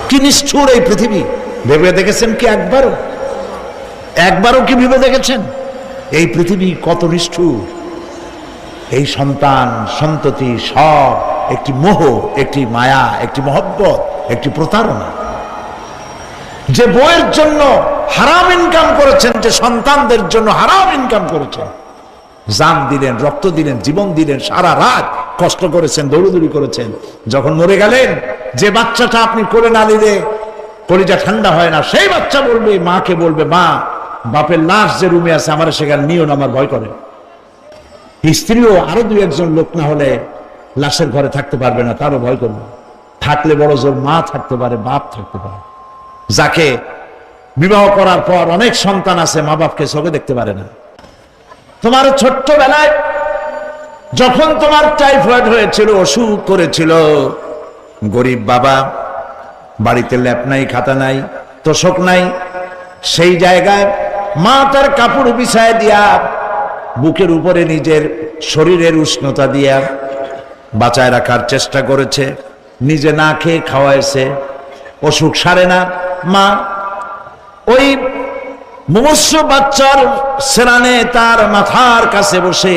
কি নিষ্ঠুর এই পৃথিবী, ভেবে দেখেছেন কি একবারও কি ভেবে দেখেছেন এই পৃথিবী কত নিষ্ঠুর? এই সন্তান সন্ততি সব একটি মোহ, একটি মায়া, একটি মহব্বত, একটি প্রতারণা। যে বইয়ের জন্য হারাম ইনকাম করেছেন, যে সন্তানদের জন্য হারাম ইনকাম করেছেন, জান দিলেন, রক্ত দিলেন, জীবন দিলেন, সারা রাত কষ্ট করেছেন, দৌড়দৌড়ি করেছেন, যখন মরে গেলেন যে বাচ্চাটা আপনি কোলে না নিলে কলিজা ঠান্ডা হয় না, সেই বাচ্চা বলবে, মাকে বলবে, মা বাপের লাশ যে রুমে আছে আমার সেখানে নিও না, আমার ভয় করে। স্ত্রীও আরো দুই একজন লোক না হলে লাশের ঘরে থাকতে পারবে না, তারও ভয় করবে। থাকলে বড় জোর মা থাকতে পারে, বাপ থাকতে পারে। যাকে বিবাহ করার পর অনেক সন্তান আছে, মা বাপকে চোখে দেখতে পারে না। তোমার ছোট্টবেলায় যখন তোমার টাইফয়েড হয়েছিল, অসুখ করেছিল, গরিব বাবা, বাড়িতে ল্যাপ নাই, খাতা নাই, তোষক নাই, সেই জায়গায় মা তার কাপড় বিছায় দিয়া বুকের উপরে নিজের শরীরের উষ্ণতা দিয়া বাঁচায় রাখার চেষ্টা করেছে, নিজে না খেয়ে খাওয়াইছে, অসুখ সারে না। মা ওই মুমূর্ষ বাচ্চার সেরানে তার মাথার কাছে বসে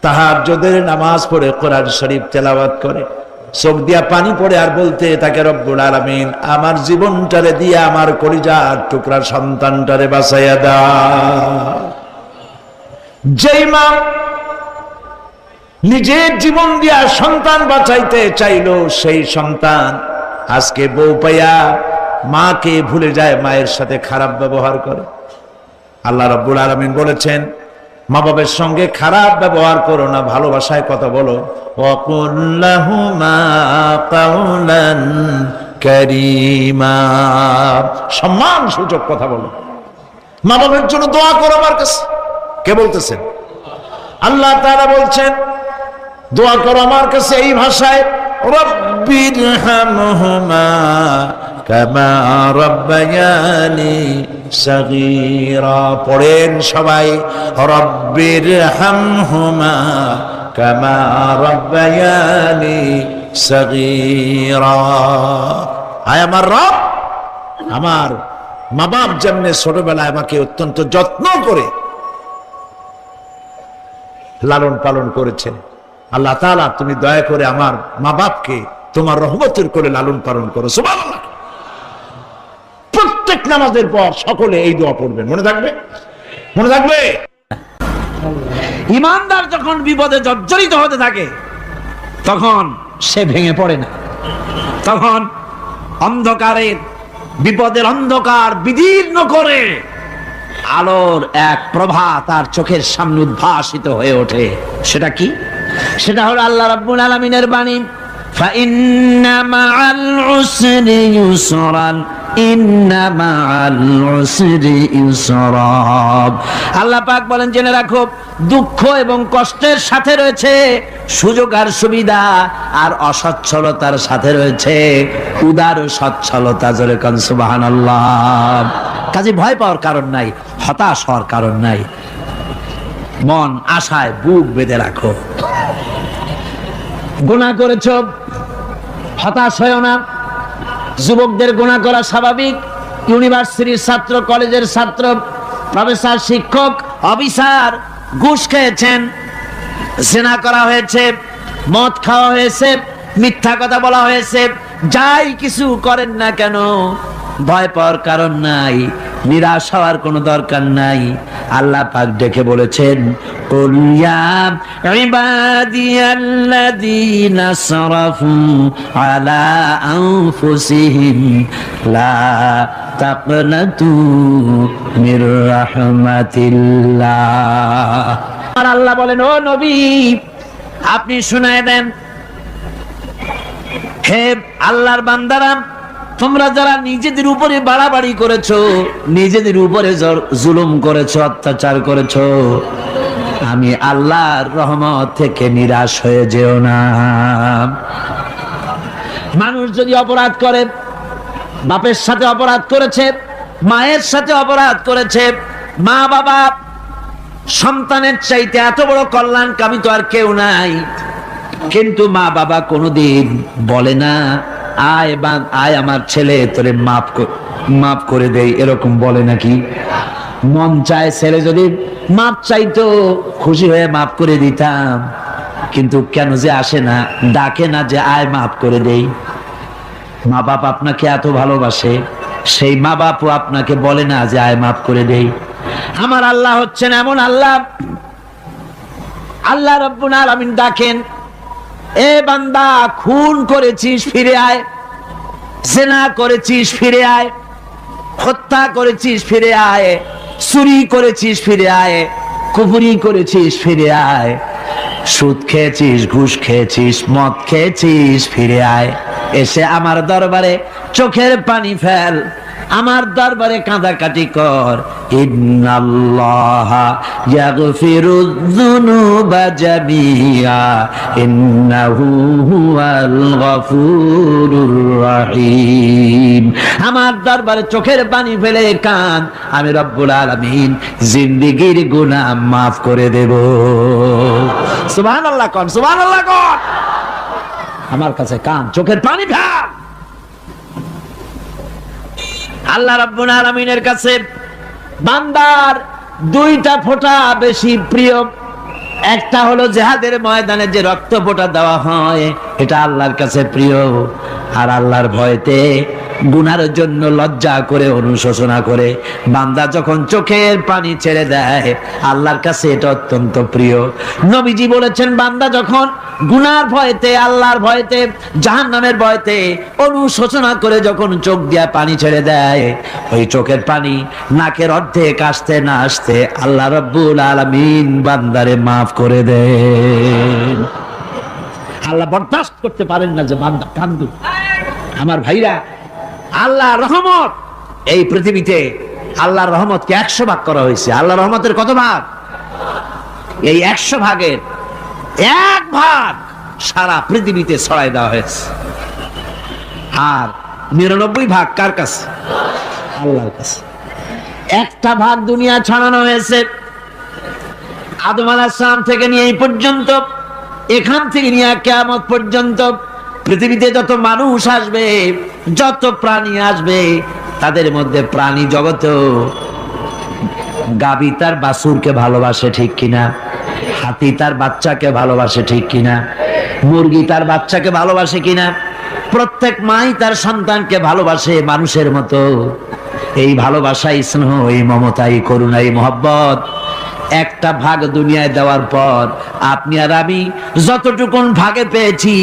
তাহাজ্জুদের নামাজ পড়ে কোরআন শরীফ তেলাওয়াত করে, চোখ দিয়া পানি পড়ে, আর বলতে তাকে, রব্বুল আলামিন আমার জীবনটারে দিয়া আমার কলিজার টুকরা সন্তানটারে বাঁচাইয়া দাও। যেই মা নিজের জীবন দিয়া সন্তান বাঁচাইতে চাইলো, সেই সন্তান আজকে বউ পাইয়া মাকে ভুলে যায়, মায়ের সাথে খারাপ ব্যবহার করে। আল্লাহ রাব্বুল আলামিন বলেছেন, মা বাবার সঙ্গে খারাপ ব্যবহার করো না, ভালোবাসায় কথা বলো। ওয়াকুল লাহুমা কাওলান কারীমা, সম্মান সূচক কথা বলো। মা বাবার জন্য দোয়া করো আমার কাছে। কে বলতেছেন? আল্লাহ তাআলা বলছেন দোয়া করো আমার কাছে এই ভাষায়, রব্বিরহামহুমা কামা রাব্বায়ানি সাগীরা। পড়েন সবাই, রব্বিরহামহুমা কামা রাব্বায়ানি সাগীরা। আয় আমার রব, আমার মা বাপ যেমনে ছোটবেলায় আমাকে অত্যন্ত যত্ন করে লালন পালন করেছে, আল্লাহ তাআলা তুমি দয়া করে আমার মা বাপকে তোমার রহমতের করে লালন পালন করো। সুবহানাল্লাহ। প্রত্যেক নামাজের পর সকলে এই দোয়া পড়বেন, মনে থাকবে? মনে থাকবে? ইমানদার যখন বিপদে জর্জরিত হতে থাকে তখন সে ভেঙে পড়ে না, তখন অন্ধকারের বিপদের অন্ধকার বিদীর্ণ করে আলোর এক প্রভা তার চোখের সামনে উদ্ভাসিত হয়ে ওঠে। সেটা কি? সেটা হলো আল্লাহ রাব্বুল আলামিনের বাণী, ফাইন্না মাআল উসরি ইউসরান, ইন্না মাআল উসরি ইউসরা। আল্লাহ পাক বলেন, জেনে রাখো, দুঃখ এবং কষ্টের সাথে রয়েছে সুযোগ আর সুবিধা, আর অসচ্ছলতার সাথে রয়েছে উদার সচ্ছলতা। জোরে কোন সুবহানাল্লাহ। কাজে ভয় পাওয়ার কারণ নাই, হতাশ হওয়ার কারণ নাই, মন আশায় বুক বেঁধে রাখো। গুনাহ করেছ, হতাশ হয়ো না। যুবকদের গুনাহ করা স্বাভাবিক। ইউনিভার্সিটির ছাত্র, কলেজের ছাত্র, প্রফেসর, শিক্ষক, অফিসার ঘুষ খেয়েছেন, জিনা করা হয়েছে, মদ খাওয়া হয়েছে, মিথ্যা কথা বলা হয়েছে, যাই কিছু করেন না কেন ভয় পাওয়ার কারণ নাই, নিরাশ হওয়ার কোনো দরকার নাই। আল্লাহ পাক ডেকে বলেছেন, কুল ইয়া ইবাদিয়াল্লাযীনা সারাফু আলা আনফুসিহিম লা তাকনাতু মির রাহমাতিল্লাহ। আর আল্লাহ বলেন, ও নবী আপনি শুনায় দেন, হে আল্লাহর বান্দারা, তোমরা যারা নিজেদের উপরে বাড়াবাড়ি করেছো, নিজেদের উপরে জুলুম করেছো, অত্যাচার করেছো, আমি আল্লাহর রহমত থেকে নিরাশ হয়ে যেও না। মানুষ যদি অপরাধ করে, বাপের সাথে অপরাধ করেছে, মায়ের সাথে অপরাধ করেছে, মা বাবা সন্তানের চাইতে এত বড় কল্যাণকামী তো আর কেউ নাই, কিন্তু মা বাবা কোনোদিন বলে না আয় আমার ছেলে, তোরে মাফ করে দেই, এরকম বলে নাকি? মন চায় ছেলে যদি মাপ চাইতো, খুশি হয়ে মাফ করে দিতাম, কিন্তু কেন যে আসে না, ডাকে না যে আয় মাফ করে দেই। মা বাপ আপনাকে এত ভালোবাসে, সেই মা বাপও আপনাকে বলে না যে আয় মাফ করে দেই। আমার আল্লাহ হচ্ছেন এমন আল্লাহ, আল্লাহ রাব্বুল আলামিন ডাকেন, এ বান্দা, খুন করেছিস ফিরে আয়, জিনা করেছিস ফিরে আয়, হত্যা করেছিস ফিরে আয়, চুরি করেছিস ফিরে আয়, কুফরি করেছিস ফিরে আয়, সুদ খেয়েছিস, ঘুষ খেয়েছিস, মদ খেয়েছিস ফিরে আয়, এসে আমার দরবারে চোখের পানি ফেল, আমার দরবারে কাঁদাকাটি কর। ইন্নাল্লাহা ইয়াগফিরুয যুনুবা জামিআ ইন্নাহু হুয়াল গফুরুর রহিম। আমার দরবারে চোখের পানি ফেলে কান, আমি রব্বুল আলামিন জিন্দেগীর গুনাহ মাফ করে দেব। সুবহানাল্লাহ কোন, সুবহানাল্লাহ কোন। আমার কাছে কান, চোখের পানি ফেল। আল্লাহ রাব্বুল আলামিনের কাছে বান্দার দুইটা ফোঁটা বেশি প্রিয়। একটা হলো জিহাদের ময়দানে যে রক্ত ফোঁটা দেওয়া হয়, এটা আল্লাহর কাছে প্রিয়। আর আল্লাহর ভয়তে গুনার জন্য লজ্জা করে, অনুশোচনা করে বান্দা যখন চোখের পানি ছেড়ে দেয়, আল্লাহর কাছে এটা অত্যন্ত প্রিয়। নবীজি বলেছেন, বান্দা যখন গুনার ভয়তে, আল্লাহর ভয়তে, জাহান্নামের ভয়তে অনুশোচনা করে যখন চোখ দিয়া পানি ছেড়ে দেয়, ওই চোখের পানি নাকের অর্ধেক আসতে না আসতে আল্লাহ রাব্বুল আলামিন বান্দারে মাফ করে দেন। আল্লাহ বরদাস্ত করতে পারেন না যে বান্দা কান্দু। আমার ভাইরা, আল্লাহর রহমত এই পৃথিবীতে, আল্লাহর রহমতকে 100 ভাগ করা হয়েছে। আল্লাহর রহমতের কত ভাগ? এই 100 ভাগের 1 ভাগ সারা পৃথিবীতে ছড়াই দেওয়া হয়েছে। আর 99 ভাগ কার কাছে? আল্লাহর কাছে। একটা ভাগ দুনিয়া ছড়ানো হয়েছে আদম আলাইহিস সালাম থেকে নিয়ে এই পর্যন্ত, এখান থেকে নিয়ে কিয়ামত পর্যন্ত পৃথিবীতে যত মানুষ আসবে, যত প্রাণী আসবে, তাদের মধ্যে প্রাণী জগতেও গাভী তার বাছুরকে ভালোবাসে, ঠিক কিনা? হাতি তার বাচ্চাকে ভালোবাসে, ঠিক কিনা? মুরগি তার বাচ্চাকে ভালোবাসে কিনা? প্রত্যেক মাই তার সন্তানকে ভালোবাসে মানুষের মতো। এই ভালোবাসা, স্নেহ, এই মমতা, এই করুণা, এই মহব্বত একটা ভাগ দুনিয়ায় দেওয়ার পর আপনি আর আমি যতটুকুন ভাগে পেয়েছি,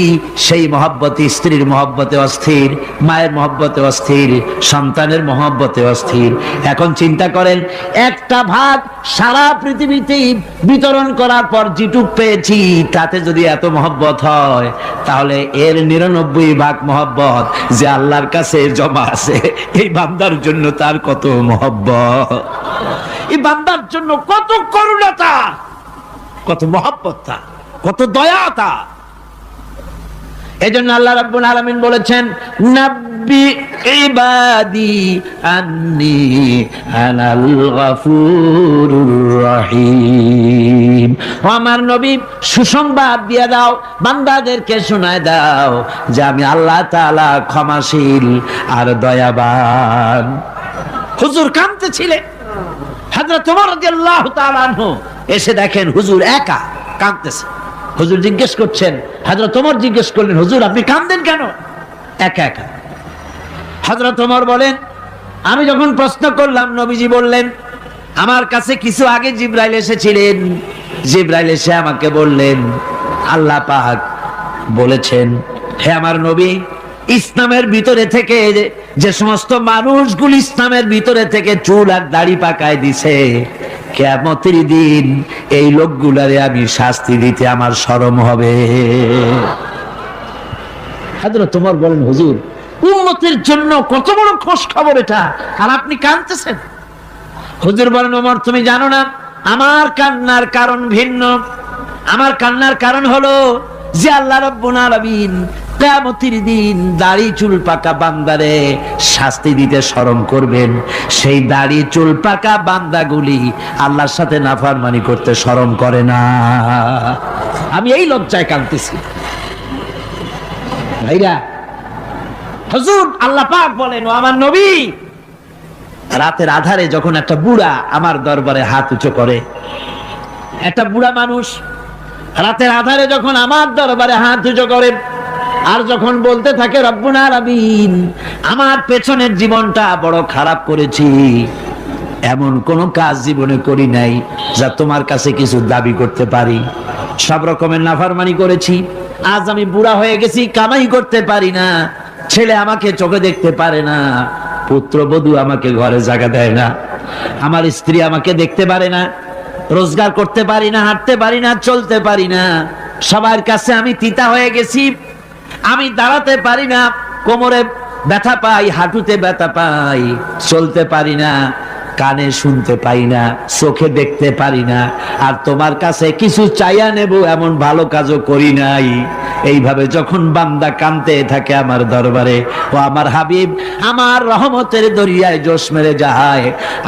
সেই মহব্বতে, স্ত্রীর মহব্বতে অস্থির, মায়ের মহব্বতে অস্থির, সন্তানের মহব্বতে অস্থির। এখন চিন্তা করেন, একটা ভাগ সারা পৃথিবীতেই বিতরণ করার পর যেটুক পেয়েছি, তাতে যদি এত মহব্বত হয়, তাহলে এর 99 ভাগ মহব্বত যে আল্লাহর কাছে জমা আছে, এই বান্দার জন্য তার কত মহব্বত, এই বান্দার জন্য কত করুণাতা, কত মহব্বততা, কত দয়াতা। এজন্য আল্লাহ রাব্বুল আলামিন বলেছেন, নাব্বি ইবাদি আন্নি আনাল গফুরুর রহিম। ও আমার নবী, সুসংবাদ দিয়ে দাও, বান্দাদেরকে শোনায় দাও যে আমি আল্লাহ তাআলা ক্ষমাশীল আর দয়াবান। হুজুর কাঁদতেছিলেন, হযরত ওমর রাদিয়াল্লাহু তাআলা আনহু এসে দেখেন হুজুর একা কাঁদতেছে। হুজুর জিজ্ঞেস করছেন, হযরত ওমর জিজ্ঞেস করলেন, হুজুর আপনি কাঁদেন কেন একা একা? হযরত ওমর বলেন, আমি যখন প্রশ্ন করলাম, নবীজি বললেন, আমার কাছে কিছু আগে জিবরাইল এসেছিলেন। জিবরাইল এসে আমাকে বললেন, আল্লাহ পাক বলেছেন, হে আমার নবী, ইসলামের ভিতরে থেকে যে সমস্ত মানুষগুলো ইসলামের ভিতরে থেকে চুল আর দাড়ি পাকায় দিছে, কিয়ামতের দিন এই লোকগুলারে আমি শাস্তি দিতে আমার শরম হবে। হযরত ওমর বলেন, হুজুর উম্মতের জন্য কত বড় খোশ খবর এটা, আর আপনি কাঁদতেছেন। হুজুর বলেন, ওমর তুমি জানো না, আমার কান্নার কারণ ভিন্ন। আমার কান্নার কারণ হলো যে আল্লাহ রাব্বুল আলামিন কিয়ামতের দিন দাড়ি চুল পাকা বান্দারে শাস্তি দিতে শরম করবেন। সেই দাড়ি চুল পাকা বান্দাগুলি আল্লাহর সাথে নাফরমানি করতে শরম করে না। আমি এই লজ্জায় কাঁদতেছি। ভাইরা, হুজুর, আল্লাহ পাক বলেন, ও আমার নবী, রাতের আধারে যখন একটা বুড়া আমার দরবারে হাত উঁচু করে, একটা বুড়া মানুষ রাতের আধারে যখন আমার দরবারে হাত উঁচু করে আর যখন বলতে থাকে রব্বুনা আলামিন, আমার পেছনের জীবনটা বড় খারাপ করেছি, এমন কোন কাজ জীবনে করি নাই যা তোমার কাছে কিছু দাবি করতে পারি, সব রকমের নাফরমানি করেছি, আজ আমি বুড়া হয়ে গেছি, কামাই করতে পারি না, ছেলে আমাকে চোখে দেখতে পারে না, পুত্রবধূ আমাকে ঘরে জায়গা দেয় না, আমার স্ত্রী আমাকে দেখতে পারে না, রোজগার করতে পারি না, হাঁটতে পারি না, চলতে পারি না, সবার কাছে আমি তিতা হয়ে গেছি, আমি দাঁড়াতে পারি না, কোমরে ব্যথা পাই, হাঁটুতে ব্যথা পাই, চলতে পারি না, কানে শুনতে পাই না, চোখে দেখতে পারি না, আর তোমার কাছে কিছু চাইয়া নেব এমন ভালো কাজও করি নাই। এইভাবে যখন বান্দা কাঁদতে থাকে আমার দরবারে, ও আমার হাবিব, আমার রহমতের দরিয়ায় জোশ মেরে যায়,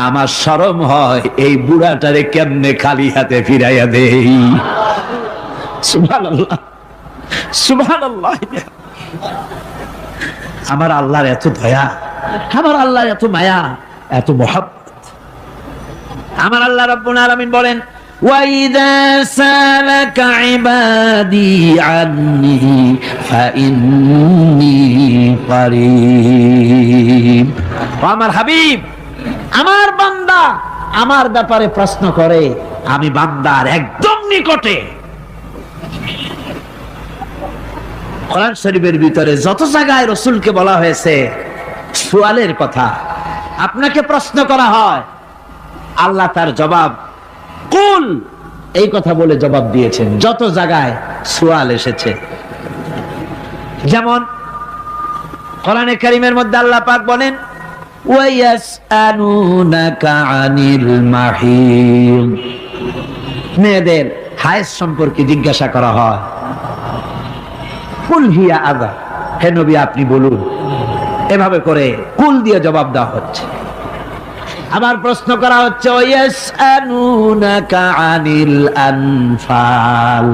আমার শরম হয় এই বুড়াটারে কেমনে খালি হাতে ফিরাইয়া দেই। সুবহানাল্লাহ, সুবহানাল্লাহ। আমার আল্লাহর এত দয়া, আমার আল্লাহর এত মায়া, এত মহব্বত। আমার আল্লাহ রাব্বুল আলামিন বলেন, وَإِذَا سَأَلَكَ عِبَادِي عَنِّي فَإِنِّي قَرِيبٌ। আমার হাবিব, আমার বান্দা আমার ব্যাপারে প্রশ্ন করে, আমি বান্দার একদম নিকটে। কোরআন শরীফের ভিতরে যত জায়গায় রাসূলকে বলা হয়েছে সুয়ালের কথা, আপনাকে প্রশ্ন করা হয়, আল্লাহ তার জবাব কুল এই কথা বলে জবাব দিয়েছেন। যত জায়গায় সুয়াল এসেছে, যেমন কোরআনে কারীমের মধ্যে আল্লাহ পাক বলেন, ওয়ায়াসআলুনাকা আনিল মাহিদ, মেয়েদের হায়েজ সম্পর্কে জিজ্ঞাসা করা হয়, কুল হিয়া আযা, হে নবী আপনি বলুন। এভাবে করে কুল দিয়ে জবাব দেওয়া হচ্ছে। আবার প্রশ্ন করা হচ্ছে, ওয়ায়াসআলুনাকা আনিল আনফাল,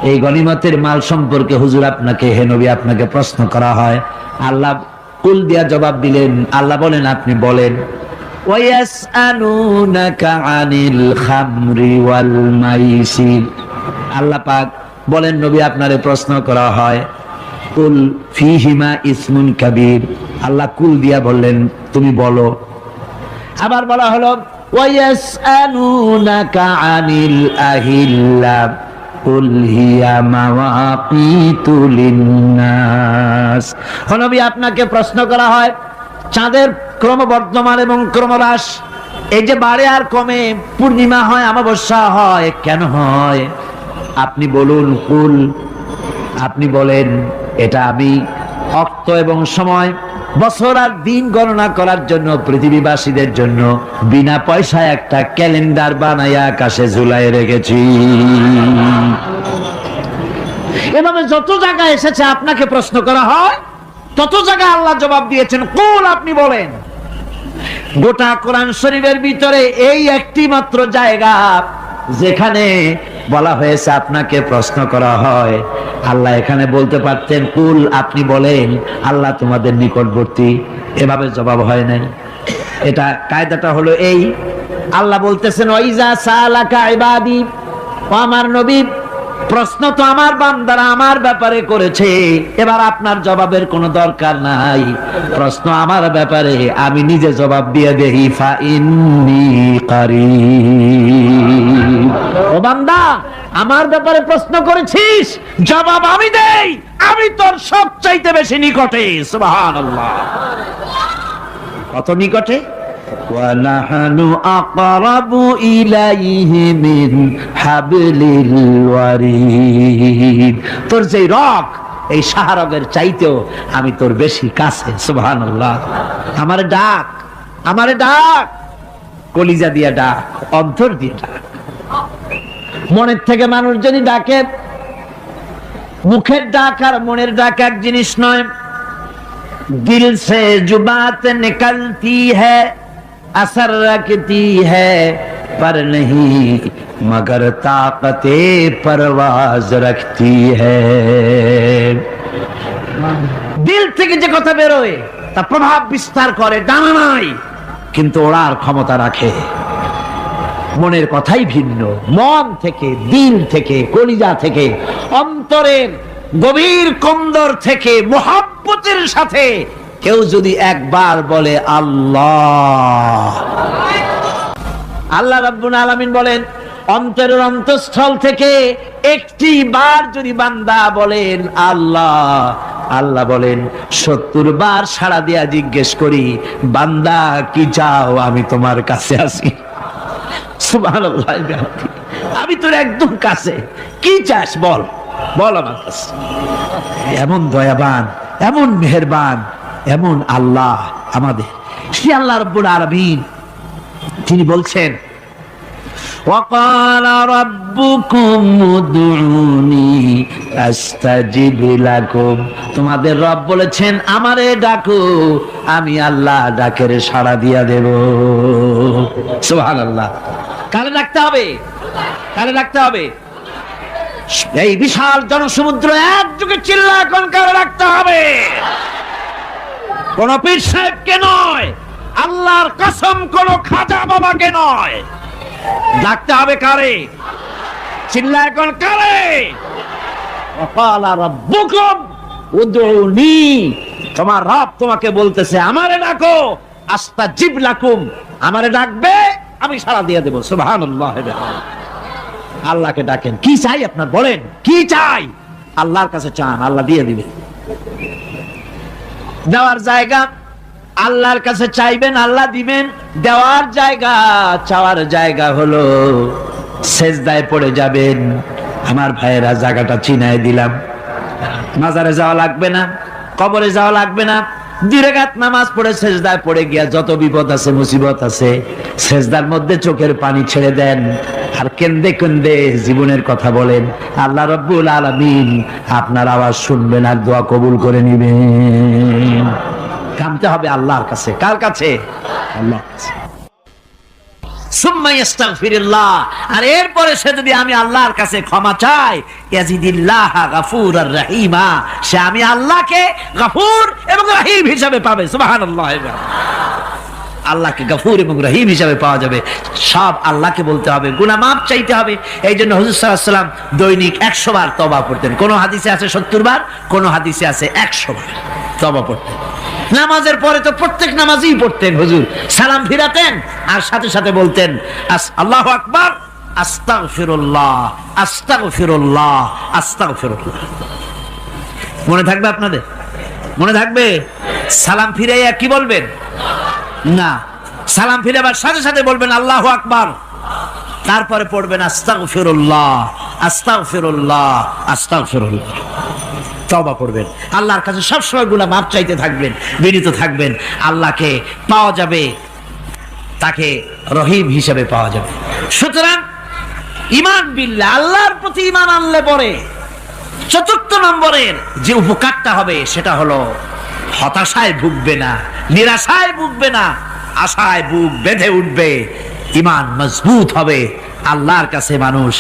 এই গনিমতের মাল সম্পর্কে হুজুর আপনাকে, হে নবী আপনাকে প্রশ্ন করা হয়। আল্লাহ কুল দিয়া জবাব দিলেন, আল্লাহ বলেন আপনি বলেন। ওয়ায়াসআলুনাকা আনিল খামরি ওয়াল মাইসির, আল্লাহ পাক বলেন নবী আপনারে প্রশ্ন করা হয়, কুল ফীহিমা ইসমুন কাবীর, আল্লাহ কুল দিয়া বললেন তুমি বলো। আবার বলা হলো, ওয়ায়াসআলুনাকা আনিল আহিল্লা কুল হিয়া মাওয়াকিতু লিন্নাস, নবী আপনাকে প্রশ্ন করা হয় চাঁদের ক্রমবর্ধমান এবং ক্রমহ্রাস, এই যে বাড়ে আর কমে, পূর্ণিমা হয় অমাবস্যা হয়, কেন হয় আপনি বলুন। কুল, আপনি বলেন এটা আমি অক্ত এবং সময়, বছর আর দিন গণনা করার জন্য পৃথিবীবাসীদের জন্য বিনা পয়সায় একটা ক্যালেন্ডার বানাইয়া আকাশে ঝুলাই রেখেছি। এভাবে যত জায়গায় এসেছে আপনাকে প্রশ্ন করা হয়, তত জায়গায় আল্লাহ জবাব দিয়েছেন কুল আপনি বলেন। গোটা কোরআন শরীফের ভিতরে এই একটি মাত্র জায়গা যেখানে বলা হয়েছে আপনাকে প্রশ্ন করা হয়, আল্লাহ এখানে বলতে পারতেন কুল আপনি বলেন, আল্লাহ তোমাদের নিকটবর্তী, এভাবে জবাব হয় নাই। এটা কায়দাটা হলো এই, আল্লাহ বলতেছেন ওয়াইজা সালাকা ইবাদি, ও আমার নবী প্রশ্ন তো আমার বান্দারা আমার ব্যাপারে করেছে, এবার আপনার জবাবের কোনো দরকার নাই, প্রশ্ন আমার ব্যাপারে আমি নিজে জবাব দিয়ে দেই। ফা ইন্নী কারীব, ও বান্দা আমার ব্যাপারে প্রশ্ন করেছিস, জবাব আমি দেই, আমি তোর সবচাইতে বেশি নিকটে। সুবহানাল্লাহ, কত নিকটে? وَنَحْنُ أَقْرَبُ إِلَيْهِ مِنْ حَبْلِ الْوَرِيدِ, তোর যে রগ, এই শাহরগের চাইতেও আমি তোর বেশি কাছে। সুবহানাল্লাহ, আমারে ডাক, আমারে ডাক, কলিজা দিয়া ডাক, অন্তর দিয়ে ডাক। মনের থেকে মানুষ যদি ডাকে, মুখের ডাক আর মনের ডাক এক জিনিস নয়। দিল সে जो बात निकलती है असर रखती है पर नहीं मगर ताकते परवाज रखती है। দিল থেকে যে কথা বেরোয় তা প্রভাব বিস্তার করে, ডানা নাই কিন্তু ওড়ার ক্ষমতা রাখে। মনের কথাই ভিন্ন, মন থেকে, দিল থেকে, কলিজা থেকে, অন্তরের গভীর কন্দর থেকে মোহাব্বতের সাথে কেউ যদি একবার বলে আল্লাহ, আল্লাহ রাব্বুল আলামিন বলেন অন্তরের অন্তঃস্থল থেকে একটি বার যদি বান্দা বলেন আল্লাহ, আল্লাহ বলেন 70 বার সাড়া দিয়া জিজ্ঞেস করি, বান্দা কি চাও, আমি তোমার কাছে আছি। সুবহানাল্লাহ, আমি তোর একদম কাছে, কি চাস বল, বল আমার কাছে। এমন দয়াবান, এমন মেহেরবান, এমন আল্লাহ আমাদের। সে আল্লাহ রাব্বুল আলামিন তিনি বলছেন وقال ربكم ادعوني استجب لكم, তোমাদের রব বলেছেন আমারে ডাকো, আমি আল্লাহ ডাকের সাড়া দিয়া দেব। সুবহানাল্লাহ। কারে ডাকতে হবে? কারে ডাকতে হবে? এই বিশাল জনসমুদ্র একযোগে চিল্লা কোন কারে ডাকতে হবে? কোন পীর সাহেবকে নয়, আল্লাহর কসম কোন খাজা বাবাকে নয়, ডাকতে হবে কারে? চিল্লা এখন কারে? ওয়াকালা রাব্বুকুম উদউনি, তোমার রব তোমাকে বলতেছে আমারে ডাকো, আস্তাজিব লাকুম, আমারে ডাকবে আমি সাড়া দিয়ে দেব। সুবহানাল্লাহ। আল্লাহকে ডাকেন, কি চাই আপনার বলেন, কি চাই? আল্লাহর কাছে চান, আল্লাহ দিয়ে দিবে। দেওয়ার জায়গা আল্লাহর কাছে চাইবেন, আল্লাহ দিবেন। দেওয়ার জায়গা, চাওয়ার জায়গা হলো সেজদায় পড়ে যাবেন। আমার ভাইয়েরা জায়গাটা চিনায় দিলাম। মাজারে যাওয়া লাগবে না, কবরে যাওয়া লাগবে না, 2 রাকাত নামাজ পড়ে সেজদায় পড়ে গিয়া যত বিপদ আছে, মুসিবত আছে, সেজদার মধ্যে চোখের পানি ছেড়ে দেন আর কেন্দে কেন্দে জীবনের কথা বলেন। আল্লাহ রাব্বুল আলামিন আপনার আওয়াজ শুনবেন আর দোয়া কবুল করে নিবেন। কামতে হবে আল্লাহর কাছে। কার কাছে? আল্লাহর কাছে। সুম্মা ইস্তাগফিরুল্লাহ, আর এরপরে সে যদি আমি আল্লাহর কাছে ক্ষমা চাই, ইয়াজিদিল্লাহ গাফুরার রহিমা, সে আমি আল্লাহকে গফুর এবং রহিম হিসাবে পাবে। সুবহানাল্লাহ। আল্লাহকে গফুর এবং রহিম হিসাবে পাওয়া যাবে। সব আল্লাহকে বলতে হবে, গুনাহ মাফ চাইতে হবে। এই জন্য হুজুর সাল্লাল্লাহু আলাইহি ওয়াসাল্লাম দৈনিক 100 বার তওবা পড়তেন। কোন হাদিসে আছে 70 বার, কোন হাদিসে আছে 100 বার তওবা পড়তেন। নামাজের পরে তো প্রত্যেক নামাজই পড়তেন হুজুর, সালাম ফিরাতেন আর সাথে সাথে বলতেন আল্লাহু আকবার, আস্তাগফিরুল্লাহ, আস্তাগফিরুল্লাহ, আস্তাগফিরুল্লাহ। মনে থাকবে আপনাদের? মনে থাকবে? সালাম ফিরাইয়া কি বলবেন? না, সালাম ফিরাবার সাথে সাথে বলবেন আল্লাহু আকবার, তারপরে পড়বেন আস্তাগফিরুল্লাহ, আস্তাগফিরুল্লাহ, আস্তাগফিরুল্লাহ। তওবা করবেন, আল্লাহর কাছে সবসময় গুনাহ মাফ চাইতে থাকবেন, বিনীত থাকবেন। আল্লাহকে পাওয়া যাবে, তাকে রহিম হিসেবে পাওয়া যাবে। সুতরাং ঈমান বিল্লাহ, আল্লাহর প্রতি ঈমান আনলে পরে 4th নম্বরের যে উপকারটা হবে সেটা হলো হতাশায় ভুগবে না, নিরাশায় ভুগবে না, আশায় বুক বেঁধে উঠবে, ঈমান মজবুত হবে, আল্লাহর কাছে মানুষ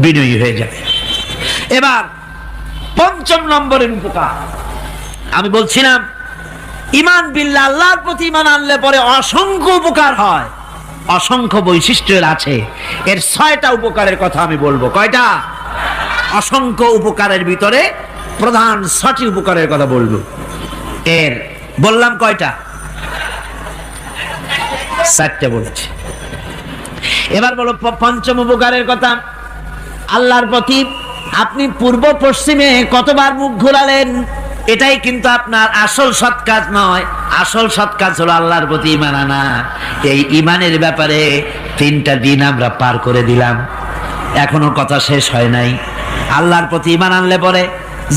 বিনয়ী হয়ে যাবে। এবার 5ম নম্বরের উপকার আমি বলছিলাম, ঈমান বিল্লাহ, আল্লাহর প্রতি ঈমান আনলে পরে অসংখ্য উপকার হয়, অসংখ্য বৈশিষ্ট্য আছে। এর 6টা উপকারের কথা আমি বলবো। কয়টা? অসংখ্য উপকারের ভিতরে প্রধান 6টি উপকারের কথা বলবো। এর বললাম কয়টা? 4টে বলেছি। এবার বলো 5ম উপকারের কথা। আল্লাহর প্রতি আপনি পূর্ব পশ্চিমে কতবার মুখ ঘোরালেন, এটাই কিন্তু আপনার আসল সৎ কাজ নয়। আসল সৎ কাজ হলো আল্লাহর প্রতি ঈমান আনা। এই ঈমানের ব্যাপারে 3টা দিন আমরা পার করে দিলাম, এখনো কথা শেষ হয় নাই। আল্লাহর প্রতি ঈমান আনলে পরে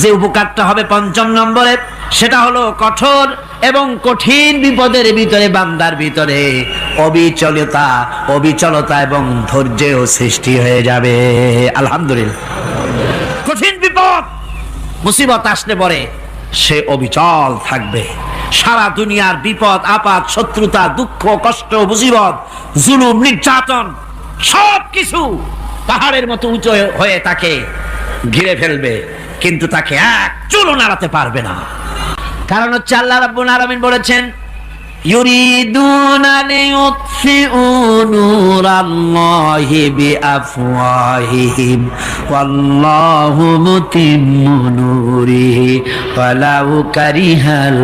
যে উপকারটা হবে 5ম নম্বরে, সেটা হলো কঠোর এবং কঠিন বিপদের ভিতরে বান্দার ভিতরে অবিচলতা এবং ধৈর্যের সৃষ্টি হয়ে যাবে। আলহামদুলিল্লাহ। কঠিন বিপদ মুসিবত আসলে পরে সে অবিচল থাকবে। সারা দুনিয়ার বিপদ আপদ, শত্রুতা, দুঃখ, কষ্ট, মুসিবত, জুলুম, নির্যাতন সবকিছু পাহাড়ের মতো উঁচু হয়ে তাকে ঘিরে ফেলবে, কিন্তু তাকে এক চুলও নাড়াতে পারবে না। কারণ হচ্ছে আল্লাহ রাব্বুল আলামিন বলেছেন, ইউরিদুনা লিইউতফিউ নূরাল্লাহি বিআফওয়াহিহিম ওয়াল্লাহু মুতিম্মু নূরিহি ওয়ালাউ কারিহাল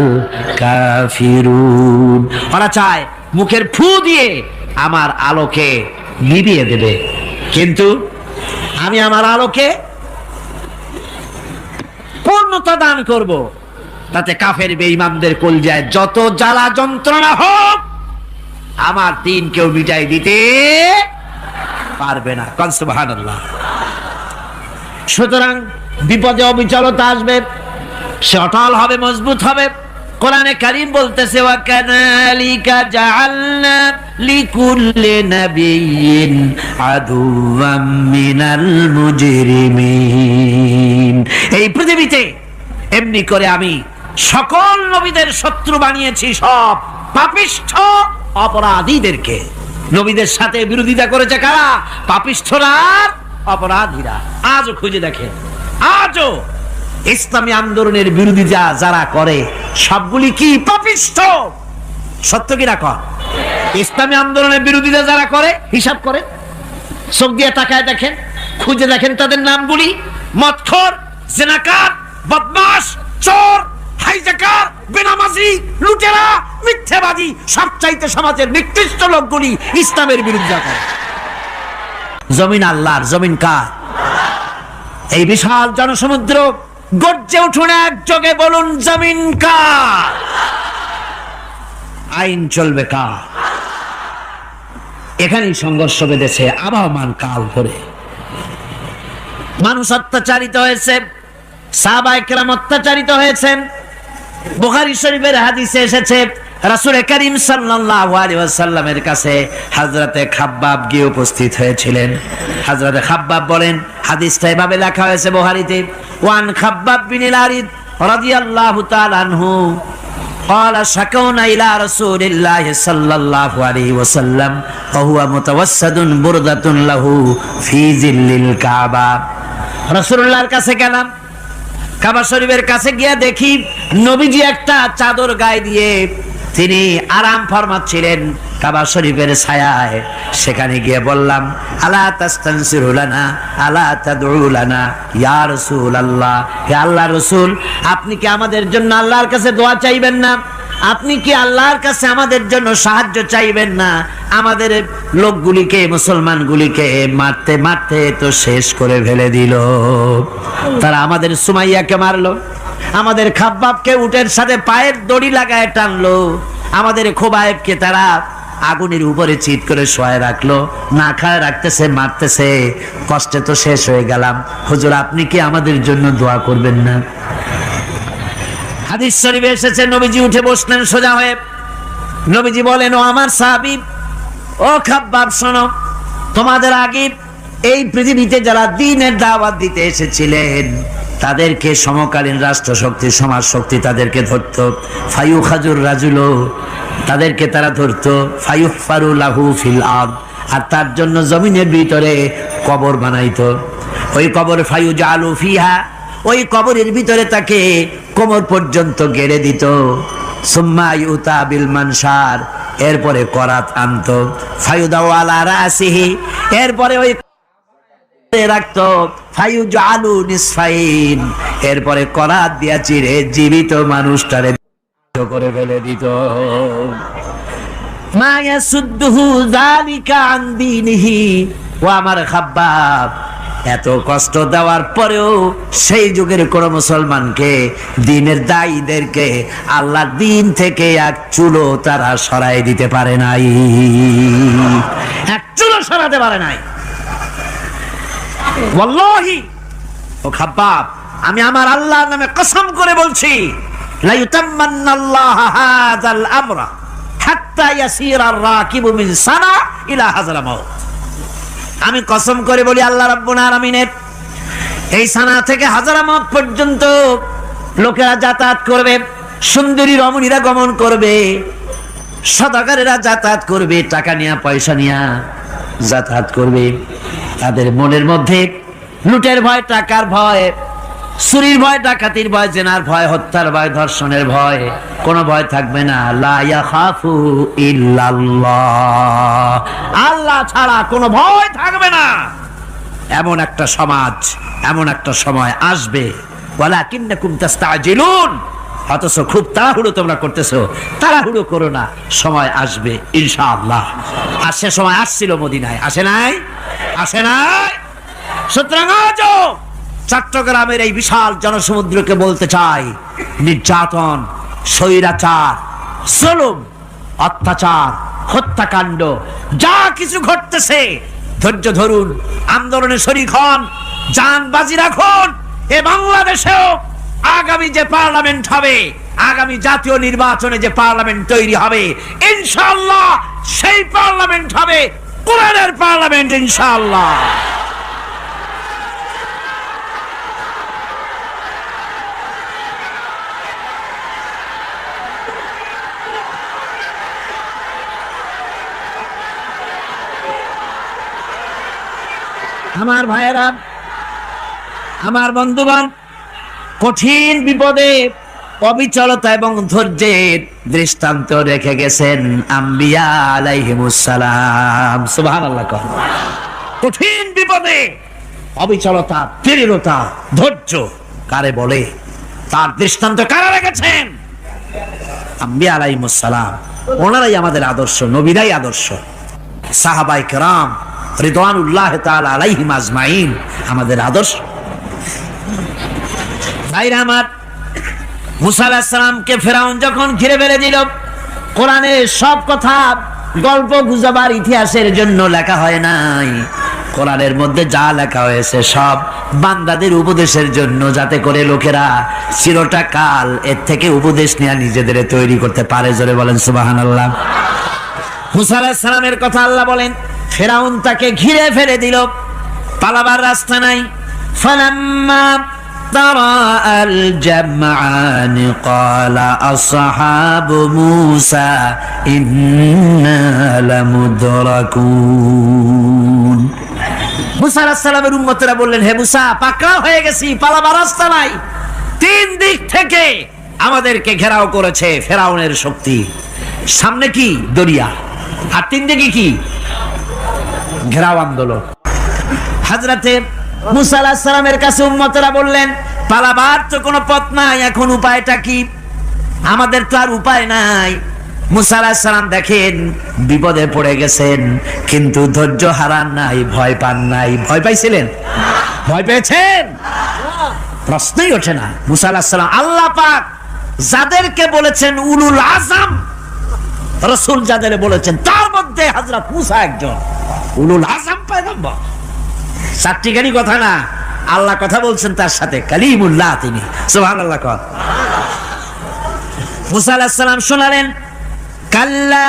কাফিরুন। ওরা চায় মুখের ফু দিয়ে আমার আলোকে নিভিয়ে দেবে, কিন্তু আমি আমার আলোকে পূর্ণতা দান করব, তাতে কাফের বেঈমানদের কলজায় যত জ্বালা যন্ত্রণা হোক আমার দিন কেউ মিটাই দিতে পারবে না। কোন সুবহানাল্লাহ। সুতরাং বিপদে অবিচলতা আসবে, সে অটল হবে, মজবুত হবে। কোরআনে কারীম বলতেছে, ওয়া কাযালিকা জাআলনা লিকুল্লি নাবিয়্যিন আদুওয়াম মিনাল মুজরিমিন। এই পৃথিবীতে এমনি করে আমি সকল নবীদের শত্রু বানিয়েছি, সব পাপিষ্ঠ অপরাধীদেরকে। নবীদের সাথে বিরোধিতা করেছে কারা? পাপিষ্ঠরা আর অপরাধীরা। আজও খুঁজে দেখেন, আজও ইসলামী আন্দোলনের বিরোধিতা যারা করে সবগুলি কি পাপিষ্ঠ? সত্য কিনা কর? ইসলামী আন্দোলনের বিরোধিতা যারা করে হিসাব করে চোখ দিয়ে তাকায় দেখেন, খুঁজে দেখেন তাদের নামগুলি। মদখোর, জিনাকার, বদমাশ, চোর, হাইজাকার, বেনামাজি, লুটেরা, মিথ্যাবাদী, সবচাইতে সমাজের নিকৃষ্ট লোকগুলি ইসলামের বিরুদ্ধে করে। জমিন আল্লাহর, জমিন কার? এই বিশাল জনসমুদ্র গর্জে উঠুন একযোগে, বলুন জমিন কার? আইন চলবে কার? এখানেই সংঘর্ষ বেঁধেছে আবহমান কাল ধরে। মানুষ অত্যাচারিত হয়েছে, সাহাবায়ে কেরাম অত্যাচারিত হয়েছেন। বুখারী শরীফের হাদিসে এসেছে, রাসূল করিম সাল্লাল্লাহু আলাইহি ওয়াসাল্লামের কাছে হযরতে খাব্বাব গিয়ে উপস্থিত হয়েছিলেন। হযরতে খাব্বাব বলেন, হাদিসটা এভাবে লেখা হয়েছে বুখারীতে, ওয়ান খাব্বাব বিন আল-আরিদ রাদিয়াল্লাহু তাআলা আনহু قال شكونا إلى رسول الله صلى الله عليه وسلم وهو متوسد بردة له في ظل الكعبة। রাসূলুল্লাহর কাছে গেলাম, কাবা শরীফের কাছে গিয়ে দেখি নবীজি একটা চাদর গায়ে দিয়ে তিনি আরাম ফরমাচ্ছিলেন কাবা শরীফের ছায়ায়। সেখানে গিয়ে বললাম, আলা তাস্তানসিরু লানা আলা তাদউ লানা ইয়া রাসূলুল্লাহ, হে আল্লাহর রাসূল, আপনি কি আমাদের জন্য আল্লাহর কাছে দোয়া চাইবেন না? আপনি কি আল্লাহর কাছে আমাদের জন্য সাহায্য চাইবেন না? আমাদের লোকগুলিকে, মুসলমানগুলিকে মারতে মারতে তো শেষ করে ফেলে দিল। তারা আমাদের সুমাইয়াকে মারলো, আমাদের খাব্বাবকে উটের সাথে পায়ের দড়ি লাগায় টানলো, আমাদের খোবায়েবকে তারা আগুনের উপরে চিৎ করে শোয়ায় রাখলো, না খায় রাখতেছে, মারতেছে। কষ্টে তো শেষ হয়ে গেলাম, হুজুর আপনি কি আমাদের জন্য দোয়া করবেন না? হাদিস শরীফে এসেছে, নবীজি উঠে বসলেন সোজা হয়ে। নবীজি বলেন, ও আমার সাহাবী, ও খাব্বাব শোনো, তোমাদের আগে এই পৃথিবীতে যারা দ্বীনের দাওয়াত দিতে এসেছিলেন তাদেরকে সমকালীন রাষ্ট্রশক্তি, সমাজ শক্তি তাদেরকে ধরতো। ফায়ুখাজুর রাজুলো, তাদেরকে তারা ধরতো। ফায়ুহফারু লাহু ফিল আরদ, আর তার জন্য জমিনের ভিতরে কবর বানাইতো। ওই কবর ফায়ুজালু ফিহা, ওই কবরের ভিতরে তাকে কোমর পর্যন্ত গেড়ে দিত। সুম্মা ইউতা বিল মানশার, এরপরে করাত আনতো। ফায়ুদাউ আলা রাসিহি, এরপরে ওই রাখতো। ফায়ুজালু নিসফাইন, এরপরে করাত দিয়া চিরে জীবিত মানুষটারে করে ফেলে দিত। মা ইয়াসুদ্দুহু যালিকা আন দীনিহি, ও আমার খাব্বাব, এত কষ্ট দেওয়ার পরেও সেই যুগের কোন মুসলমানকে, দ্বীনের দায়ীদেরকে আল্লাহর দ্বীন থেকে এক চুলো তারা সরাই দিতে পারে নাই, এক চুলো সরাতে পারে নাই। ওয়াল্লাহি, ও খাব্বাব, আমি আমার আল্লাহর নামে কসম করে বলছি, লা ইউতাম্মান্নাল্লাহু হাযাল আমরা হাত্তা ইয়াসিরা আর-রাকিবু মিন সানা ইলা হাযাল মাউত। আমি কসম করে বলি, আল্লাহ রাব্বুল আলামিনের এই সানা থেকে হাজারামত পর্যন্ত লোকেরা যাতায়াত করবে, সুন্দরী রমণীরা গমন করবে, সদাগরেরা যাতায়াত করবে, টাকা নিয়া পয়সা নিয়া যাতায়াত করবে। তাদের মনের মধ্যে লুটের ভয়, টাকার ভয়, চুরির ভয়, ডাকাতির ভয়, জেনার ভয়, হত্যার ভয়, ধর্ষণের ভয়, কোনো ভয় থাকবে না। লা ইয়াখাফু ইল্লাল্লাহ, আল্লাহ ছাড়া কোনো ভয় থাকবে না। এমন একটা সমাজ, এমন একটা সময় আসবে। ওয়ালাকিন্নাকুম তাস্তাজিলুন, অথচ খুব তাড়াহুড়ো তোমরা করতেছো। তাড়াহুড়ো করো না, সময় আসবে ইনশাআল্লাহ। আর সে সময় আসছিল মদিনায়, আসে নাই? আসে নাই? সুতরাং আজও চট্টগ্রামের এই বিশাল জনসমুদ্রকে বলতে চাই, নির্যাতন, স্বৈরাচার, জুলুম, অত্যাচার, হত্যাকাণ্ড যা কিছু ঘটতেছে, ধৈর্য ধরুন, আন্দোলনে শরীক হন, জান বাজি রাখুন। এ বাংলাদেশেও আগামী যে পার্লামেন্ট হবে, আগামী জাতীয় নির্বাচনে যে পার্লামেন্ট তৈরি হবে, ইনশাআল্লাহ সেই পার্লামেন্ট হবে কোরআনের পার্লামেন্ট ইনশাআল্লাহ। আমার ভাইয়েরা, আমার বন্ধুগণ, কঠিন বিপদে অবিচলতা এবং ধৈর্যের দৃষ্টান্ত রেখে গেছেন আম্বিয়া আলাইহিমুস সালাম। সুবহানাল্লাহ। কঠিন বিপদে অবিচলতা, দৃঢ়তা, ধৈর্য কারে বলে, তার দৃষ্টান্ত কারা রেখেছেন? আম্বিয়া আলাইহিমুস সালাম। ওনারাই আমাদের আদর্শ, নবীরাই আদর্শ। সাহাবায়ে কেরাম রিদওয়ানুল্লাহ তাআলা আলাইহিম আজমাইন আমাদের আদর্শ। ভাইরা আমার, মুসা আলাইহিস সালামকে ফেরাউন যখন ঘিরে ফেলে দিল, কোরআনের সব কথা গল্প গুজবার ইতিহাসের জন্য লেখা হয় নাই। কোরআনের মধ্যে যা লেখা হয়েছে সব বান্দাদের উপদেশের জন্য, যাতে করে লোকেরা চিরটা কাল এর থেকে উপদেশ নিয়ে নিজেদের তৈরি করতে পারে। জোরে বলেন সুবহানাল্লাহ। মুসা আলাইহিস সালামের কথা আল্লাহ বলেন, ফেরাউন তাকে ঘিরে ফেলে দিল, পালাবার রাস্তা নাই। ফালাম্মা তারা আল জামআন ক্বালা আসহাবু মূসা ইন্না লামুদরাকুন। মুসা আলাইহিস সালামের উম্মতেরা বললেন, হে মুসা, পাকড়াও হয়ে গেছি, পালাবার রাস্তা নাই। তিন দিক থেকে আমাদেরকে ঘেরাও করেছে ফেরাউনের শক্তি। সামনে কি? দরিয়া, আর তিন দিকে কি? ঘেরাও আন্দোলন। হযরতে মুসা আলাইহিস সালামের কাছে উম্মতেরা বললেন, পালাবার তো কোনো পথ নাই, এখন উপায়টা কি? আমাদের তো আর উপায় নাই। মুসা আলাইহিস সালাম দেখেন বিপদে পড়ে গেছেন, কিন্তু ধৈর্য হারান নাই, ভয় পান নাই। ভয় পাইছিলেন? ভয় পেয়েছেন? প্রশ্নই ওঠে না। মুসা আলাইহিস সালাম, আল্লাহ পাক যাদেরকে বলেছেন উলুল আযম রাসূল, যাদের বলেছেন তার মধ্যে হযরত মুসা একজন উলুল আযম পয়গম্বর। চারটিখানি কথা না, আল্লাহ কথা বলছেন তার সাথে, কালিমুল্লাহ তিনি। সুবহানাল্লাহ। মুসা আলাইহিস সালাম শোনালেন, কাল্লা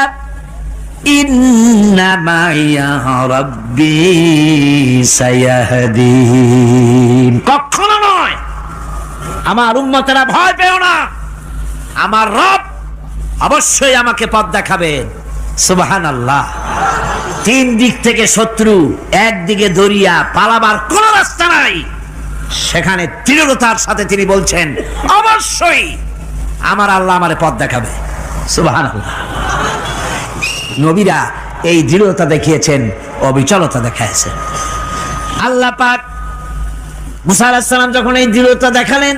ইন্না মাইয়া রাব্বি সায়াহদিন। কখনো নয়, আমার উম্মতেরা ভয় পেও না, আমার রব অবশ্যই আমাকে পথ দেখাবেন। সুবহানাল্লাহ। তিন দিক থেকে শত্রু, একদিকে দরিয়া, পালাবার কোন রাস্তা নাই। সেখানে দৃঢ়তার সাথে তিনি বলছেন, অবশ্যই আমার আল্লাহ আমারে পথ দেখাবে। সুবহানাল্লাহ। নবীরা এই দৃঢ়তা দেখিয়েছেন, অবিচলতা দেখাইছেন। আল্লাহ পাক মুসা আলাইহিস সালাম যখন এই দৃঢ়তা দেখালেন,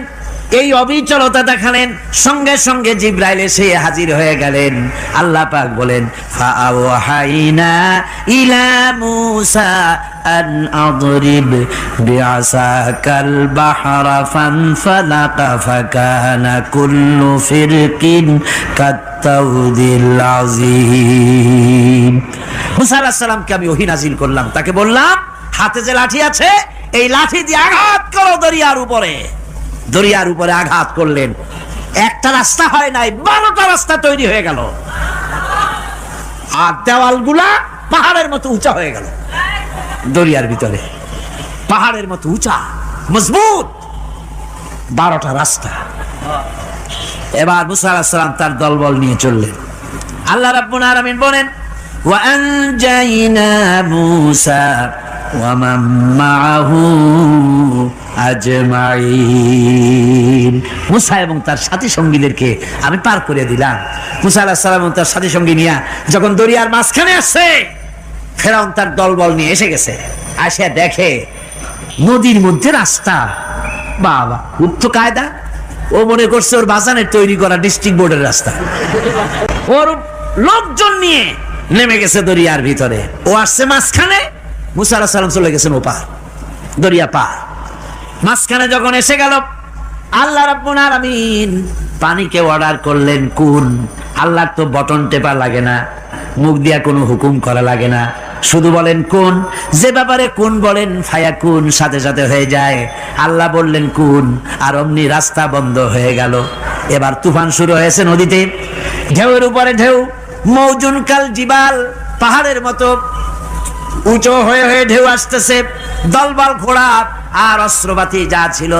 এই অবিচলতা দেখালেন, সঙ্গে সঙ্গে জিবরাইল এসে হাজির হয়ে গেলেন। আল্লাহ পাক বলেন, ফাআওহাইনা ইলা মূসা আন আদরিব বিআসাকাল বাহরা ফানফালাকা ফাকানা কুল্লু ফিরকিন কাত্তাউদিল আযীম। মূসা আলাইহিস সালামকে আমি ওহী নাজিল করলাম, তাকে বললাম, হাতে যে লাঠি আছে, এই লাঠি দিয়ে আঘাত করো দরিয়ার উপরে। দরিয়ার উপরে আঘাত করলেন, একটা রাস্তা হয় নাই, 12টা রাস্তা তৈরি হয়ে গেল। আর দেওয়ালগুলা পাহাড়ের মতো উঁচা হয়ে গেল। দরিয়ার ভিতরে পাহাড়ের মতো উঁচা, মজবুত 12টা রাস্তা। এবার মুসা আলাইহিস সালাম তার দলবল নিয়ে চললেন। আল্লাহ রাব্বুল আলামিন বলেন, ওয়া আনজাইনা মূসা ওয়া মান মাআহু আজমাইন। মুসা এবং তার সাথী সঙ্গীদেরকে আমি পার করে দিলাম। মুসা আলাইহিস সালাম এবং তার সাথী সঙ্গী নিয়ে যখন দরিয়ার মাঝখানে আসছে, ফেরাউন তার দলবল নিয়ে এসে গেছে। আসে দেখে নদীর মধ্যে রাস্তা। বাবা, খুব তো কায়দা। ও মনে করছে ওর বাজানের তৈরি করা ডিস্ট্রিক্ট বোর্ডের রাস্তা। ওর লোকজন নিয়ে নেমে গেছে দরিয়ার ভিতরে। ও আসছে মাঝখানে, মুসা আলাইহিস সালাম চলে গেছেন ওপার, দরিয়া পার। মাঝখানে যখন এসে গেল, আল্লাহ রাব্বুল আলামিন পানিকে অর্ডার করলেন কুন। আল্লাহর তো বটন টেপা লাগে না, মুখ দিয়া কোনো হুকুম করা লাগে না, শুধু বলেন কুন। যে ব্যাপারে কুন বলেন ফায়াকুন, সাথে সাথে হয়ে যায়। আল্লাহ বললেন কুন, আর অমনি রাস্তা বন্ধ হয়ে গেল। এবার তুফান শুরু হয়েছে নদীতে, ঢেউয়ের উপরে ঢেউ, মৌজুন কাল জিবাল, পাহাড়ের মতো উঁচু হয়ে হয়ে ঢেউ আসতেছে। দলবল ঘোড়া আর অস্ত্রপাতি যা ছিল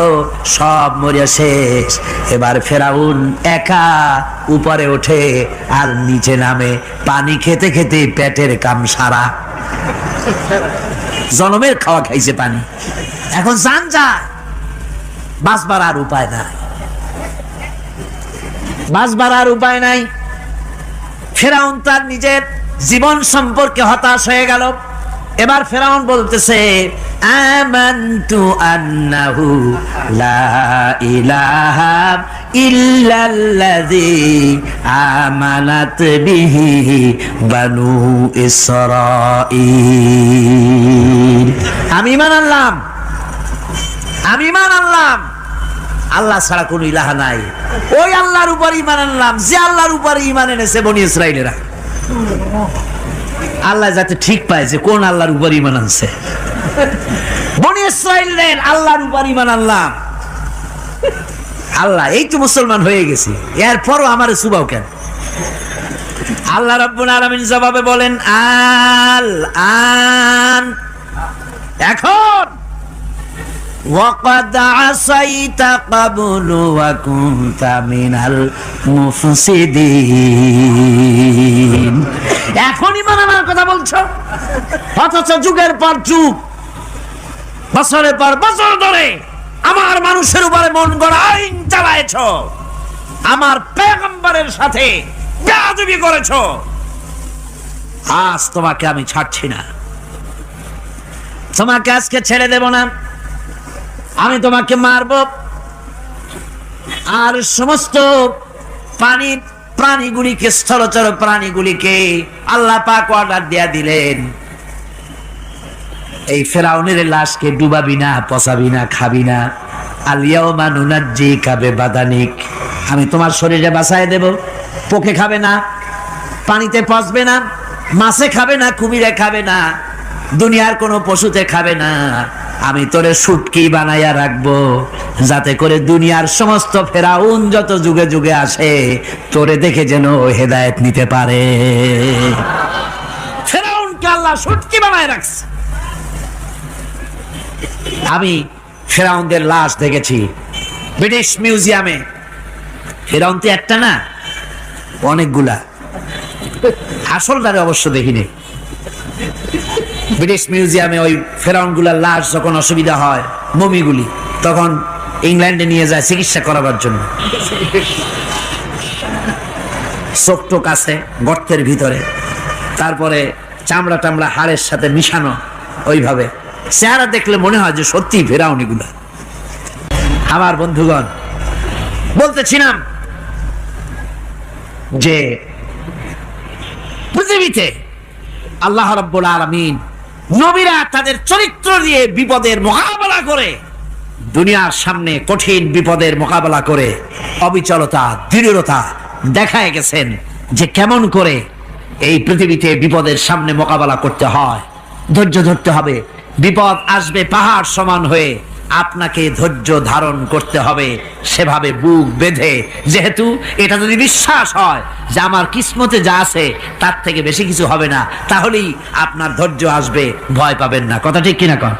সব মরিয়া শেষ। এবার ফেরাউন একা উপরে ওঠে আর নিচে নামে, পানি খেতে খেতে পেটের কাম সারা। জনমের খাওয়া খাইছে পানি, এখন জান যায়, বাঁচবার আর উপায় নাই, বাঁচবার আর উপায় নাই। ফেরাউন তার নিজের জীবন সম্পর্কে হতাশ হয়ে গেল। এবার ফেরাউন বলতেছে, আমানতু আন্নাহু লা ইলাহা ইল্লাল্লাযী আমানাত বিহি বানু ইসরাঈল। আমি ঈমান আনলাম, আমি ঈমান আনলাম আল্লাহ ছাড়া কোনো ইলাহা নাই। ওই আল্লাহর উপর ঈমান আনলাম যে আল্লাহর উপর ঈমান এনেছে বনি ইসরাঈলেরা। আল্লাহ যাতে ঠিক পায় যে কোন আল্লাহর উপর ঈমান আনছে। বনি ইসরাঈলের আল্লাহর উপর ঈমান আনলাম। আল্লাহ, এই তো মুসলমান হয়ে গেছি, এরপরও আমার সুবাও কেন? আল্লাহ রাব্বুল আলামিন জবাবে বলেন, আল আন, এখন ওয়াকাদ আসাইতা ক্বাবলু ওয়া কুনতা মিনাল মুফসিদিন। এখন ঈমান আনার কথা বলছো, অথচ যুগের পর যুগ, বছরের পর বছর ধরে আমার মানুষের উপরে মন গড়া আইন চালায়েছো, আমার পয়গম্বরের সাথে বেয়াদবি করেছো। আজ তোমাকে আমি ছাড়ছি না, তোমাকে আজকে ছেড়ে দেব না। আমি তোমাকে মারব। আর সমস্ত প্রাণীগুলিকে, স্থলচর প্রাণীগুলিকে আল্লাহ পাক অর্ডার দিয়া দিলেন, এই ফেরাউনের লাশকে ডুবাবি না, পচাবি না, খাবি না। আলিয়াউমা নুনাজ্জিকা বিবাদানিক, আমি তোমার শরীরে বাঁচায় দেব। পোকে খাবে না, পানিতে পচবে না, মাছে খাবে না, কুমিরে খাবে না, দুনিয়ার কোনো পশুতে খাবে না। আমি তোরে শুটকি বানাইয়া রাখবো, যাতে করে দুনিয়ার সমস্ত ফেরাউন যত যুগে যুগে আসে তোরে দেখে যেন হেদায়েত নিতে পারে। ফেরাউনকে আল্লাহ শুটকি বানায় রাখছে। আমি ফেরাউনদের লাশ দেখেছি ব্রিটিশ মিউজিয়ামে। ফেরাউন তো একটা না, অনেকগুলা। আসলটারে অবশ্য দেখিনি। ব্রিটিশ মিউজিয়ামে ওই ফেরাউনগুলার লাশ যখন অসুবিধা হয়, মমিগুলি, তখন ইংল্যান্ডে নিয়ে যায় চিকিৎসা করাবার জন্য। চোখ টোক আছে গর্তের ভিতরে, তারপরে চামড়া টামড়া হাড়ের সাথে মিশানো, ওইভাবে চেহারা দেখলে মনে হয় যে সত্যি ফেরাউনিগুলা। আমার বন্ধুগণ, বলতেছিলাম যে পৃথিবীতে আল্লাহ রাব্বুল আলামিন নবীরা তাদের চরিত্র দিয়ে বিপদের মোকাবেলা করে, দুনিয়ার সামনে কঠিন বিপদের মোকাবেলা করে অবিচলতা, দৃঢ়তা দেখায় গেছেন যে কেমন করে এই পৃথিবীতে বিপদের সামনে মোকাবেলা করতে হয়। ধৈর্য ধরতে হবে, বিপদ আসবে পাহাড় সমান হয়ে, আপনাকে ধৈর্য ধারণ করতে হবে সেভাবে বুক বেঁধে। যেহেতু এটা যদি বিশ্বাস হয় যে আমার কিসমতে যা আছে তার থেকে বেশি কিছু হবে না, তাহলেই আপনার ধৈর্য আসবে, ভয় পাবেন না। কথা ঠিক কিনা কন?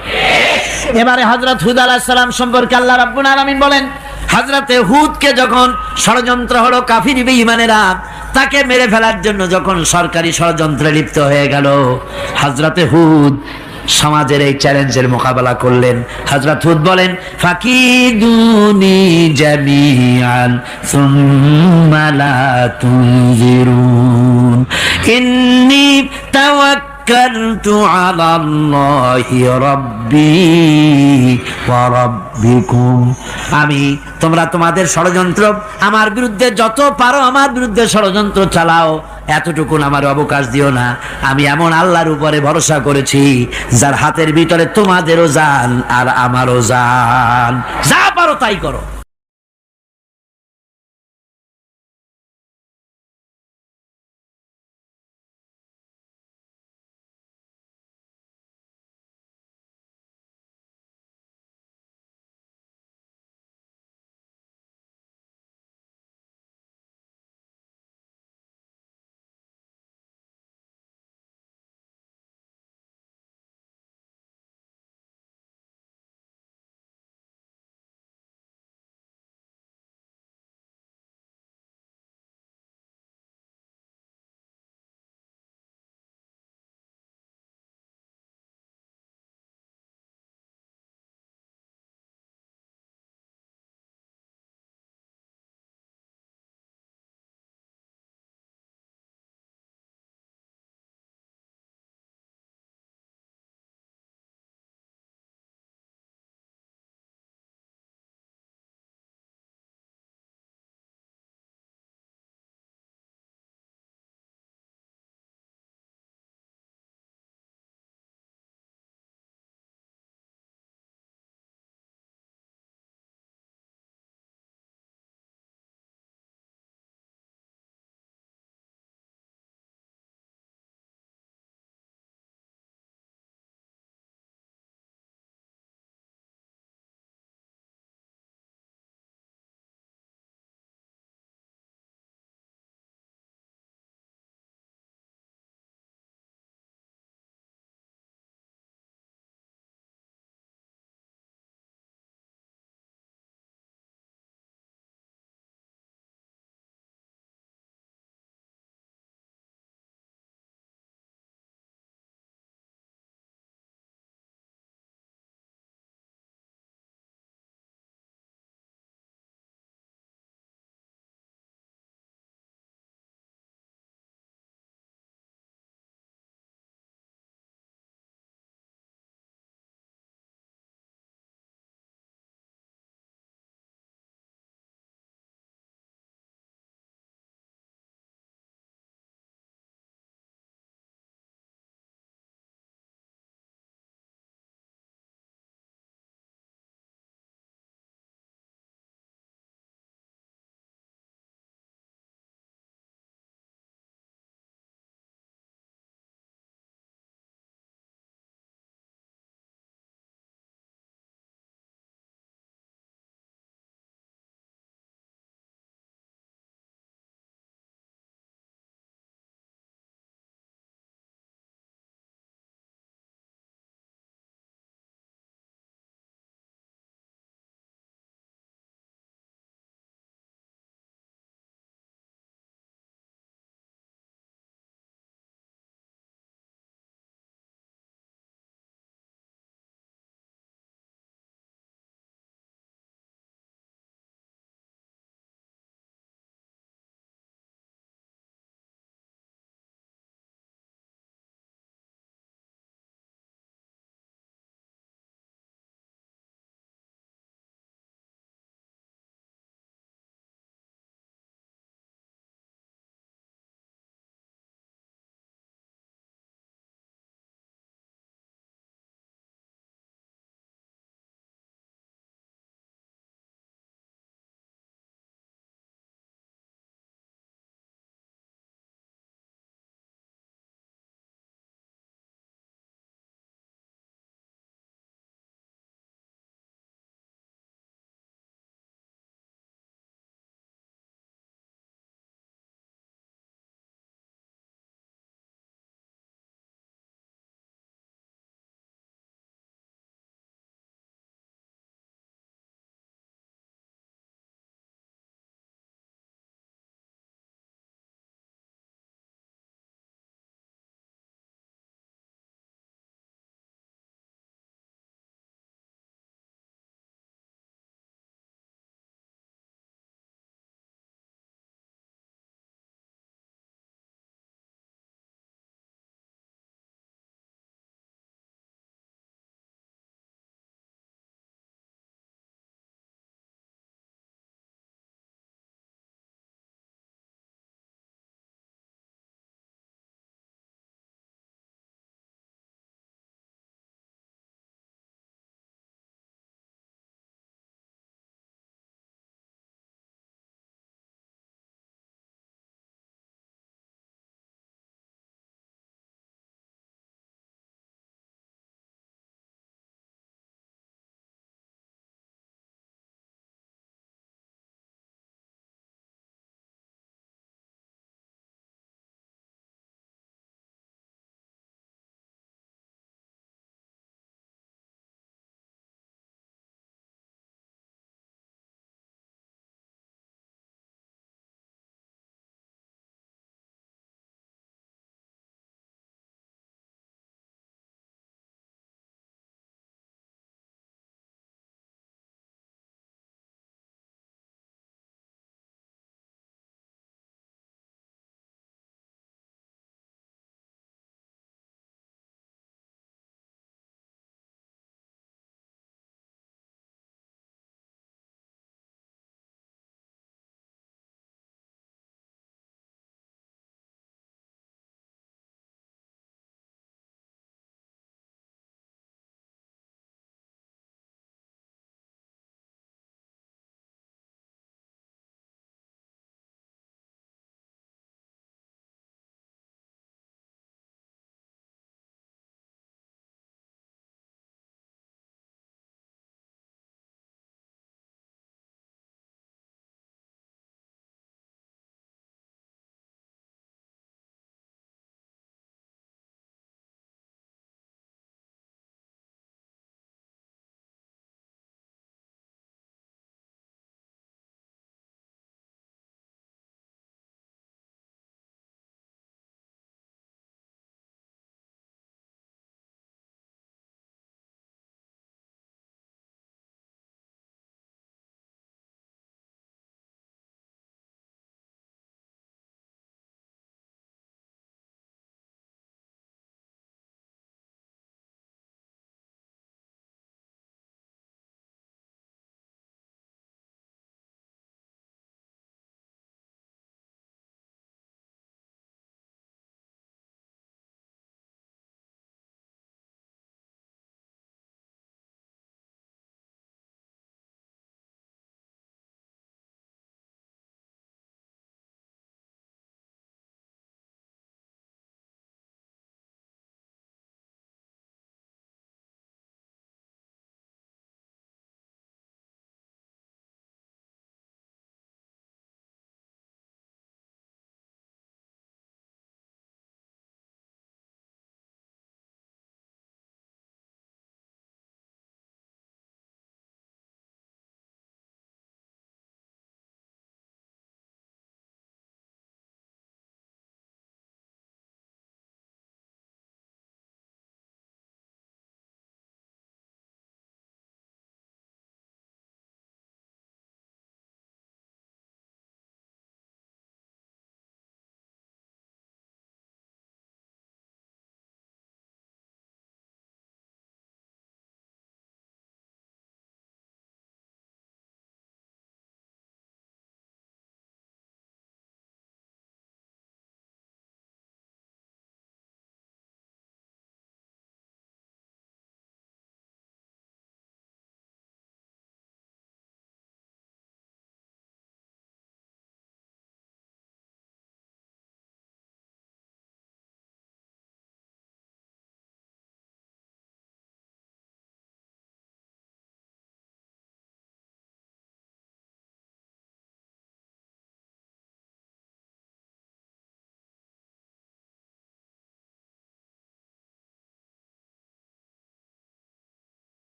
এবারে হযরত হুদ আলাইহিস সালাম সম্পর্কে আল্লাহ রাব্বুল আলামিন বলেন, হযরতে হুদকে যখন ষড়যন্ত্র হলো, কাফির বেঈমানেরা তাকে মেরে ফেলার জন্য যখন সরকারি ষড়যন্ত্রে লিপ্ত হয়ে গেল, হযরতে হুদ সমাজের এই চ্যালেঞ্জের মোকাবেলা করলেন। হযরত হুদ বলেন, ফাকিদুনি জামিআন সুম্মা লা তুনজিরুন ইন্নী তাওয়াক্কালতু আলাল্লাহি রাব্বি ওয়া রাব্বিকুম। তোমরা তোমাদের ষড়যন্ত্র আমার বিরুদ্ধে যত পারো আমার বিরুদ্ধে ষড়যন্ত্র চালাও, এতটুকুন আমার অবকাশ দিও না। আমি এমন আল্লাহর উপরে ভরসা করেছি যার হাতের ভিতরে তোমাদেরও জান আর আমারও জান। যা পারো তাই করো।